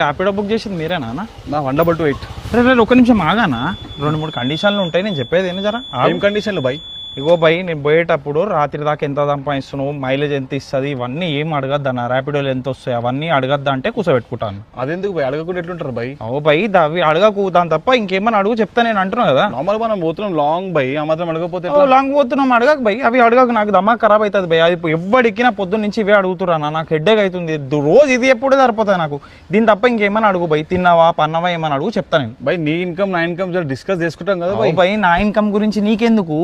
Rapido book చేసింది మీరేనా నా 122. రే ఒక్క నిమిషం ఆగానా 2-3 కండిషన్లు ఉంటాయి నేను చెప్పేది ఏంటి జరా ఏం కండిషన్లు బై? ఇగో బై నేను పోయేటప్పుడు రాత్రి దాకా ఎంత సంపాదిస్తున్నావు మైలేజ్ ఎంత ఇస్తుంది ఇవన్నీ ఏం అడగద్దన్న ర్యాపిడోలు ఎంత వస్తాయి అవన్నీ అడగద్దా అంటే కూర్చోబెట్టుకుంటాను. అదెందుకు బై? అడగకుండా ఎట్లుంటారు బై? ఓ బై అవి అడగకు దాని తప్ప ఇంకేమన్నా అడుగు చెప్తా నేను అంటున్నా కదా. నార్మల్ మనం పోతున్నాం లాంగ్ బై, ఆ మాత్రం అడగకపోతే లాంగ్ పోతున్నాం అడగకు బై అవి అడగకు నాకు దమ్మా ఖరాబ్ అవుతుంది బై. అది ఎవ్వడికినా పొద్దున్న నుంచి ఇవే అడుగుతున్నా నాకు హెడ్ఏక్ అవుతుంది రోజు ఇది ఎప్పుడే సరిపోతుంది నాకు. దీని తప్ప ఇంకేమన్నా అడుగు బై తిన్నావా పన్నవా ఏమన్నా అడుగు చెప్తా నేను. బై నీ ఇన్కమ్ నా ఇన్కమ్ డిస్కస్ చేసుకుంటాం కదా బై. బై నా ఇన్కమ్ గురించి నీకెందుకు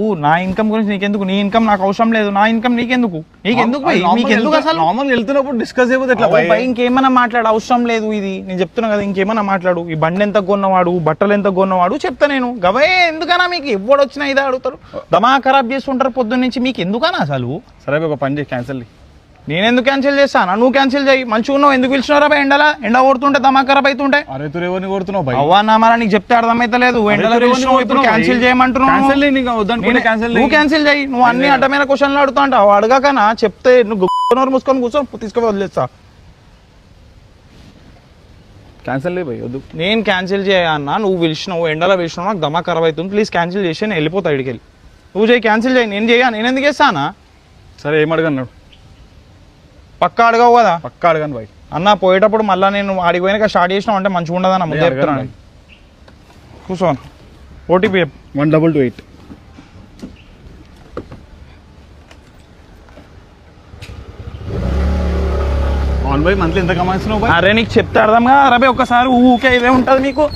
నీ ఇన్కమ్ నాకు అవసరం లేదు నా ఇన్కమ్ నీకెందుకు అసలు నార్మల్ వెళ్తున్నప్పుడు డిస్కస్ అయిపోతే ఎట్లా బై ఇంకేమన్నా మాట్లాడు అవసరం లేదు ఇది నేను చెప్తున్నా కదా ఇంకేమన్నా మాట్లాడు. ఈ బండి ఎంత కొన్నవాడు బట్టలు ఎంత కొన్నవాడు చెప్తా నేను. గవే ఎందుకన్నా మీకు ఎవడు వచ్చినా ఇదే అడుగుతారు దమా ఖరాబ్ చేస్తుంటారు పొద్దున్న నుంచి మీకు ఎందుకన్నా అసలు. సరే ఒక పని చేయి క్యాన్సిల్. నేను ఎందుకు క్యాన్సిల్ చేస్తాను నువ్వు క్యాన్సిల్ చేయి మంచిగా ఉన్నావు ఎందుకు పిలిచినారా బై ఎండలా ఎండ కొడుతుంటే దమా ఖరాబ్ అవుతుంటే. అరే తు ఎవరిని కొడుతున్నావు బై? అవ్వా నా మరి నీకు చెప్తే అర్థమైతలేదు ఎండలో క్యాన్సిల్ చేయమంటున్నావు. నువ్వు క్యాన్సిల్ చేయి నువ్వు అన్ని అడ్డమైన క్వశ్చన్లు అడుగుతా అంటావు అడగకనా చెప్తే నువ్వు నోరు మూసుకొని కూర్చొని తీసుకుని వదిలేస్తా. క్యాన్సిల్ బై వద్దు. నేను క్యాన్సిల్ చేయన్నా నువ్వు పిలిచినావు ఎండలో పిలిచినావు నాకు దమా ఖరాబ్ అవుతుంది ప్లీజ్ క్యాన్సిల్ చేసి నేను వెళ్ళిపోతా ఇడికి వెళ్ళి. నువ్వు చేయి క్యాన్సిల్ చేయి నేను నేను ఎందుకు చేస్తానా? సరే ఏం అడగన్నాడు? పక్కా అడగవు కదా? పక్కా అడగాను బై. అన్న పోయేటప్పుడు మళ్ళీ నేను ఆడిపోయినాక స్టార్ట్ చేసినావు అంటే మంచిగా ఉండదన్న ముందు చెప్తున్నాను. కూర్చోను ఓటీపీ 1228. అవును బై మంత్లీ ఎంత కమాయిస్తున్నావు బై? అరే నీకు చెప్తే అర్థంగా అరే ఒక్కసారి ఊకే ఇదే ఉంటుంది నీకు.